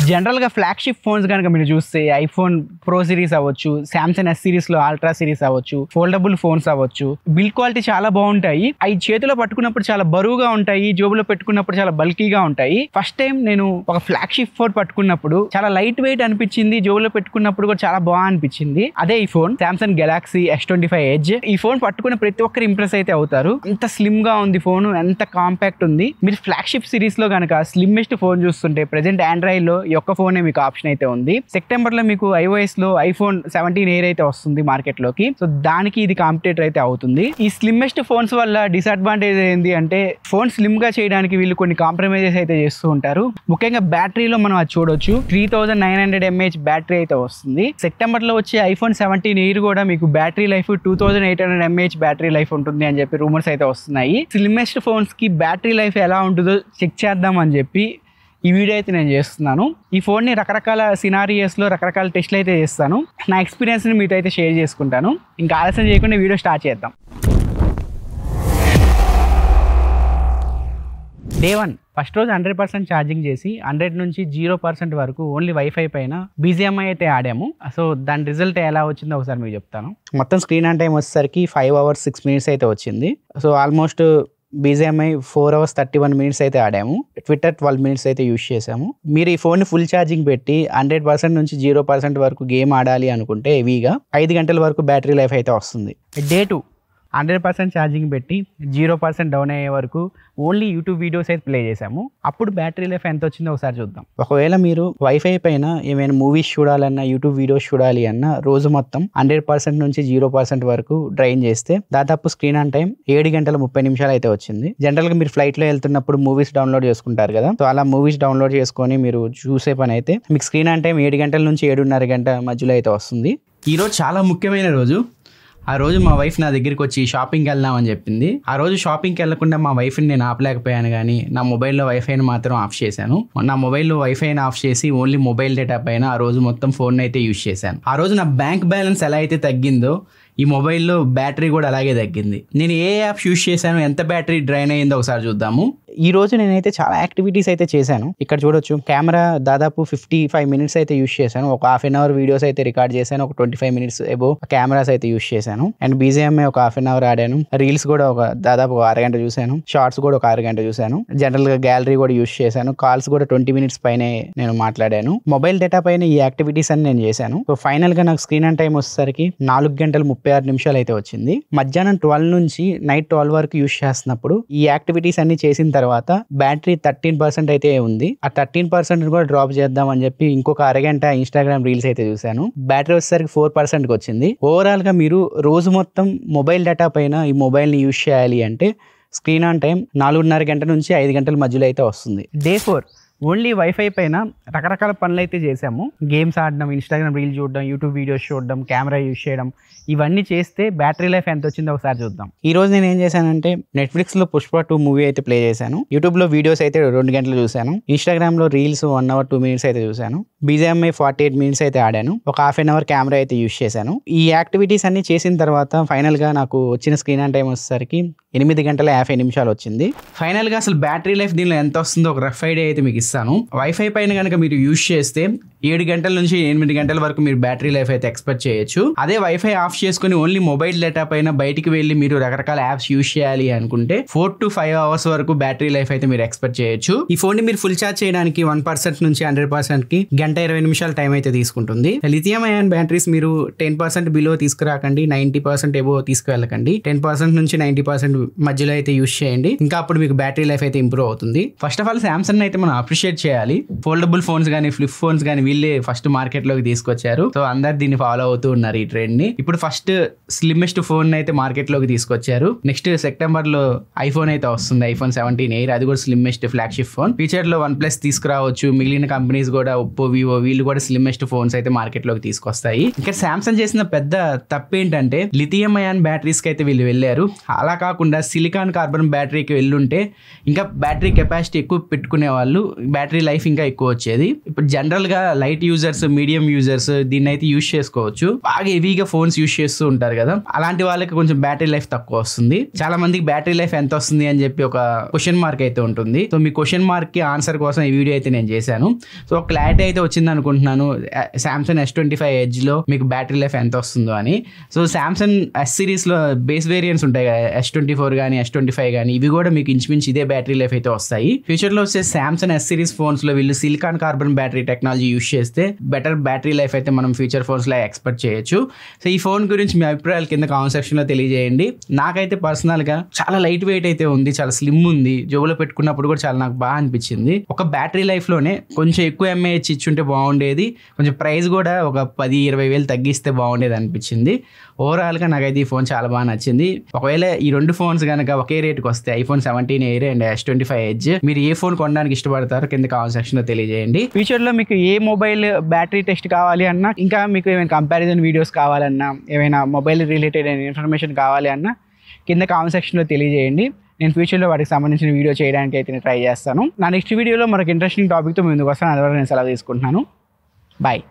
జనరల్గా flagship phones కనుక మీరు చూస్తే ఐఫోన్ ప్రో సిరీస్ అవ్వచ్చు, సామ్సంగ్ ఎస్ సిరీస్లో అల్ట్రా సిరీస్ అవ్వచ్చు, ఫోల్డబుల్ ఫోన్స్ అవ్వచ్చు, బిల్డ్ క్వాలిటీ చాలా బాగుంటాయి. అవి చేతిలో పట్టుకున్నప్పుడు చాలా బరువుగా ఉంటాయి, జోబులో పెట్టుకున్నప్పుడు చాలా బల్కీగా ఉంటాయి. ఫస్ట్ టైం నేను ఒక ఫ్లాగ్షిప్ ఫోన్ పట్టుకున్నప్పుడు చాలా లైట్ వెయిట్ అనిపించింది, జోబులో పెట్టుకున్నప్పుడు కూడా చాలా బాగా అనిపించింది. అదే ఈ phone Samsung Galaxy S25 edge. ఈ ఫోన్ పట్టుకున్న ప్రతి ఒక్కరు ఇంప్రెస్ అయితే అవుతారు. ఎంత స్లిమ్ గా ఉంది ఫోన్, ఎంత కాంపాక్ట్ ఉంది. మీరు ఫ్లాగ్షిప్ సిరీస్ లో కనుక స్లిమ్మెస్ట్ ఫోన్ చూస్తుంటే ప్రెసెంట్ ఆండ్రాయిడ్ లో ఈ ఒక్క ఫోనే మీకు ఆప్షన్ అయితే ఉంది. సెప్టెంబర్ లో మీకు iOS లో ఐఫోన్ 17 ఎయిర్ అయితే వస్తుంది మార్కెట్ లోకి. సో దానికి ఇది కాంపిటేటర్ అయితే అవుతుంది. ఈ స్లిమ్మెస్ట్ ఫోన్స్ వల్ల డిసడ్వాంటేజ్ ఏంటి అంటే ఫోన్ స్లిమ్ గా చేయడానికి వీళ్ళు కొన్ని కాంప్రమైజెస్ అయితే చేస్తూ ఉంటారు. ముఖ్యంగా బ్యాటరీలో మనం అది చూడొచ్చు. 3900 mAh బ్యాటరీ అయితే వస్తుంది. సెప్టెంబర్ లో వచ్చే ఐఫోన్ 17 ఎయిర్ కూడా మీకు battery life 2800 mAh battery life ఉంటుంది అని చెప్పి రూమర్స్ అయితే వస్తున్నాయి. స్లిమ్మెస్ట్ ఫోన్స్ కి బ్యాటరీ లైఫ్ ఎలా ఉంటుందో చెక్ చేద్దాం అని చెప్పి ఈ వీడియో అయితే నేను చేస్తున్నాను. ఈ ఫోన్ని రకరకాల సినారియోస్లో రకరకాల టెస్ట్లు అయితే చేస్తాను. నా ఎక్స్పీరియన్స్ని మీతో అయితే షేర్ చేసుకుంటాను. ఇంకా ఆలస్యం చేయకుండా వీడియో స్టార్ట్ చేద్దాం. డే 1 ఫస్ట్ రోజు 100% ఛార్జింగ్ చేసి 100 నుంచి 0% వరకు ఓన్లీ వైఫై పైన BGMI అయితే ఆడాము. సో దాని రిజల్ట్ ఎలా వచ్చిందో ఒకసారి మీకు చెప్తాను. మొత్తం స్క్రీన్ ఆన్ టైం వచ్చేసరికి 5 hours 6 minutes అయితే వచ్చింది. So almost BGMI 4 hours 31 minutes అయితే ఆడాము. ట్విట్టర్ 12 minutes అయితే యూజ్ చేసాము. మీరు ఈ ఫోన్ని ఫుల్ ఛార్జింగ్ పెట్టి 100% నుంచి 0% వరకు గేమ్ ఆడాలి అనుకుంటే హెవీగా 5 గంటల వరకు బ్యాటరీ లైఫ్ అయితే వస్తుంది. డే 2 100% ఛార్జింగ్ పెట్టి 0% డౌన్ అయ్యే వరకు ఓన్లీ యూట్యూబ్ వీడియోస్ అయితే ప్లే చేసాము. అప్పుడు బ్యాటరీ లైఫ్ ఎంత వచ్చిందో ఒకసారి చూద్దాం. ఒకవేళ మీరు వైఫై పైన ఏమైనా మూవీస్ చూడాలన్నా, యూట్యూబ్ వీడియోస్ చూడాలి అన్నా రోజు మొత్తం 100% నుంచి 0% వరకు డ్రైన్ చేస్తే దాదాపు స్క్రీన్ ఆన్ టైం 7 గంటల 30 నిమిషాలు అయితే వచ్చింది. జనరల్గా మీరు ఫ్లైట్లో వెళ్తున్నప్పుడు మూవీస్ డౌన్లోడ్ చేసుకుంటారు కదా, సో అలా మూవీస్ డౌన్లోడ్ చేసుకొని మీరు చూసే పని అయితే మీకు స్క్రీన్ ఆన్ టైం 7 గంటల నుంచి 7:30 గంట మధ్యలో అయితే వస్తుంది. ఈరోజు చాలా ముఖ్యమైన రోజు. ఆ రోజు మా వైఫ్ నా దగ్గరికి వచ్చి షాపింగ్కి వెళ్దామని చెప్పింది. ఆ రోజు షాపింగ్కి వెళ్లకుండా మా వైఫ్ని నేను ఆపలేకపోయాను, కానీ నా మొబైల్లో వైఫైని మాత్రం ఆఫ్ చేశాను. నా మొబైల్లో వైఫైని ఆఫ్ చేసి ఓన్లీ మొబైల్ డేటా పైన ఆ రోజు మొత్తం ఫోన్ అయితే యూజ్ చేశాను. ఆ రోజు నా బ్యాంక్ బ్యాలెన్స్ ఎలా అయితే తగ్గిందో ఈ మొబైల్లో బ్యాటరీ కూడా అలాగే తగ్గింది. నేను ఏ యాప్స్ యూజ్ చేశాను, ఎంత బ్యాటరీ డ్రైన్ అయ్యిందో ఒకసారి చూద్దాము. ఈ రోజు నేనైతే చాలా యాక్టివిటీస్ అయితే చేశాను. ఇక్కడ చూడొచ్చు, కెమెరా దాదాపు 55 minutes అయితే యూజ్ చేశాను. ఒక ½ an hour వీడియోస్ అయితే రికార్డ్ చేశాను. ఒక 25 minutes ఎబో కెమెరాస్ అయితే యూజ్ చేశాను. అండ్ BGMI ఒక ½ an hour ఆడాను. రీల్స్ కూడా దాదాపు 1 గంట చూశాను. షార్ట్స్ కూడా ఒక 1 గంట చూశాను. జనరల్ గా గ్యాలరీ కూడా యూజ్ చేశాను. కాల్స్ కూడా 20 minutes పైనే నేను మాట్లాడాను. మొబైల్ డేటా పైన ఈ యాక్టివిటీస్ అని నేను చేశాను. సో ఫైనల్ గా నాకు స్క్రీన్ ఆన్ టైం వచ్చేసరికి 4 గంటల 36 నిమిషాలు అయితే వచ్చింది. మధ్యాహ్నం 12 నుంచి నైట్ 12 వరకు యూజ్ చేస్తున్నప్పుడు ఈ యాక్టివిటీస్ అన్ని చేసిన తర్వాత బ్యాటరీ 13% అయితే ఉంది. ఆ 13% కూడా డ్రాప్ చేద్దాం అని చెప్పి ఇంకొక అరగంట ఇన్స్టాగ్రామ్ రీల్స్ అయితే చూశాను. బ్యాటరీ వచ్చేసరికి 4% వచ్చింది. ఓవరాల్ గా మీరు రోజు మొత్తం మొబైల్ డేటా పైన ఈ మొబైల్ ని యూజ్ చేయాలి అంటే స్క్రీన్ ఆన్ టైం 4:30 గంట నుంచి 5 గంటల మధ్యలో అయితే వస్తుంది. డే 4 ఓన్లీ వైఫై పైన రకరకాల పనులు అయితే చేసాము. గేమ్స్ ఆడడం, ఇన్స్టాగ్రామ్ రీల్ చూడడం, యూట్యూబ్ వీడియోస్ చూడడం, కెమెరా యూజ్ చేయడం, ఇవన్నీ చేస్తే బ్యాటరీ లైఫ్ ఎంత వచ్చిందో ఒకసారి చూద్దాం. ఈ రోజు నేను ఏం చేశానంటే నెట్ఫ్లిక్స్లో పుష్ప 2 మూవీ అయితే ప్లే చేశాను. యూట్యూబ్లో వీడియోస్ అయితే 2 గంటలు చూశాను. ఇన్స్టాగ్రామ్లో రీల్స్ 1 hour 2 minutes అయితే చూశాను. BGMI 48 minutes అయితే ఆడాను. ఒక ½ an hour కెమెరా అయితే యూజ్ చేశాను. ఈ యాక్టివిటీస్ అన్ని చేసిన తర్వాత ఫైనల్గా నాకు వచ్చిన స్క్రీన్ ఆన్ టైం వచ్చేసరికి 8 గంటల 50 నిమిషాలు వచ్చింది. ఫైనల్గా అసలు బ్యాటరీ లైఫ్ దీనిలో ఎంత వస్తుందో ఒక రఫ్ ఐడియా అయితే మీకు ఇస్తాను. వైఫై పైన కనుక మీరు యూజ్ చేస్తే 7 గంటల నుంచి 8 గంటల వరకు మీరు బ్యాటరీ లైఫ్ అయితే ఎక్స్పెక్ట్ చేయొచ్చు. అదే వైఫై ఆఫ్ చేసుకుని ఓన్లీ మొబైల్ డేటా పైన బయటికి వెళ్ళి మీరు రకరకాల యాప్స్ యూజ్ చేయాలి అనుకుంటే 4 to 5 hours వరకు బ్యాటరీ లైఫ్ అయితే మీరు ఎక్స్పెక్ట్ చేయొచ్చు. ఈ ఫోన్ ని మీరు ఫుల్ ఛార్జ్ చేయడానికి 1% నుంచి 100% కి 1 గంట 20 నిమిషాల టైం అయితే తీసుకుంటుంది. లిథియం అయాన్ బ్యాటరీస్ మీరు 10% బిలో తీసుకురాకండి, 90% ఎబో తీసుకువెళ్ళకండి. 10% నుంచి 90% మధ్యలో అయితే యూజ్ చేయండి. ఇంకా అప్పుడు మీకు బ్యాటరీ లైఫ్ అయితే ఇంప్రూవ్ అవుతుంది. ఫస్ట్ ఆఫ్ ఆల్ సామ్సంగ్ అయితే మనం అప్రిషియేట్ చేయాలి. ఫోల్డబుల్ ఫోన్స్ కానీ ఫ్లిప్ ఫోన్స్ కానీ వీళ్ళే ఫస్ట్ మార్కెట్ లోకి తీసుకొచ్చారు. సో అందరు దీన్ని ఫాలో అవుతూ ఉన్నారు ఈ ట్రెండ్ ని. ఇప్పుడు ఫస్ట్ స్లిమ్మెస్ట్ ఫోన్ అయితే మార్కెట్ లోకి తీసుకొచ్చారు. నెక్స్ట్ సెప్టెంబర్ లో ఐఫోన్ అయితే వస్తుంది, ఐఫోన్ 17 ఎయిర్. అది కూడా స్లిమ్మెస్ట్ ఫ్లాగ్షిప్ ఫోన్. ఫ్యూచర్ లో OnePlus తీసుకురావచ్చు. మిగిలిన కంపెనీస్ కూడా ఒప్పో, వివో వీళ్ళు కూడా స్లిమ్మెస్ట్ ఫోన్స్ అయితే మార్కెట్ లోకి తీసుకొస్తాయి. ఇక్కడ సామ్సంగ్ చేసిన పెద్ద తప్పు ఏంటంటే లిథియం అయాన్ బ్యాటరీస్ కి అయితే వీళ్ళు వెళ్ళారు. అలా కాకుండా సిలికాన్ కార్బన్ బ్యాటరీకి వెళ్ళుంటే ఇంకా బ్యాటరీ కెపాసిటీ ఎక్కువ పెట్టుకునే వాళ్ళు, బ్యాటరీ లైఫ్ ఇంకా ఎక్కువ వచ్చేది. ఇప్పుడు జనరల్ గా లైట్ యూజర్స్, మీడియం యూజర్స్ దీన్ని అయితే యూజ్ చేసుకోవచ్చు. బాగా హెవీగా ఫోన్స్ యూజ్ చేస్తూ ఉంటారు కదా, అలాంటి వాళ్ళకి కొంచెం బ్యాటరీ లైఫ్ తక్కువ వస్తుంది. చాలా మందికి బ్యాటరీ లైఫ్ ఎంత వస్తుంది అని చెప్పి ఒక క్వశ్చన్ మార్క్ అయితే ఉంటుంది. సో మీ క్వశ్చన్ మార్క్ కి ఆన్సర్ కోసం ఈ వీడియో అయితే నేను చేశాను. సో క్లారిటీ అయితే వచ్చింది అనుకుంటున్నాను సామ్సంగ్ S25 Edge లో మీకు బ్యాటరీ లైఫ్ ఎంత వస్తుందో అని. సో సామ్సంగ్ S సిరీస్ లో బేస్ వేరియంట్స్ ఉంటాయి కదా, S24 కానీ S25 కానీ, ఇవి కూడా మీకు ఇంచుమించు ఇదే బ్యాటరీ లైఫ్ అయితే వస్తాయి. ఫ్యూచర్ లో వచ్చే సామ్సంగ్ S సిరీస్ ఫోన్స్ లో వీళ్ళు silicon carbon battery technology use చేస్తే బెటర్ బ్యాటరీ లైఫ్ అయితే మనం ఫ్యూచర్ ఫోన్స్ లో ఎక్స్పెక్ట్ చేయొచ్చు. సో ఈ ఫోన్ గురించి మీ అభిప్రాయాలు కింద కామెంట్ సెక్షన్ లో తెలియజేయండి. నాకైతే పర్సనల్ గా చాలా లైట్ వెయిట్ అయితే ఉంది, చాలా స్లిమ్ ఉంది, జోబులో పెట్టుకున్నప్పుడు కూడా చాలా నాకు బాగా అనిపించింది. ఒక బ్యాటరీ లైఫ్ లోనే కొంచెం ఎక్కువ mAh ఇచ్చుంటే బాగుండేది, కొంచెం ప్రైస్ కూడా ఒక 10-20 వేలు తగ్గిస్తే బాగుండేది అనిపించింది. ఓవరాల్ గా నాకైతే ఈ ఫోన్ చాలా బాగా నచ్చింది. ఒకవేళ ఈ రెండు ఫోన్స్ కనుక ఒకే రేట్కి వస్తే iPhone 17 Air and S25 Edge, మీరు ఏ ఫోన్ కొనడానికి ఇష్టపడతారో కింద కామెంట్ సెక్షన్ లో తెలియజేయండి. ఫ్యూచర్ లో మీకు ఏ మొబైల్ బ్యాటరీ టెస్ట్ కావాలి అన్నా, ఇంకా మీకు ఏమైనా కంపారిజన్ వీడియోస్ కావాలన్నా, ఏమైనా మొబైల్ రిలేటెడ్ ఇన్ఫర్మేషన్ కావాలి అన్నా కింద కామెంట్ సెక్షన్లో తెలియజేయండి. నేను ఫ్యూచర్లో వాటికి సంబంధించిన వీడియో చేయడానికి అయితే నేను ట్రై చేస్తాను. నా నెక్స్ట్ వీడియోలో మరొక ఇంట్రెస్టింగ్ టాపిక్తో ముందుకు వస్తాను. అందువల్ల నేను సెలవు తీసుకుంటున్నాను. బాయ్.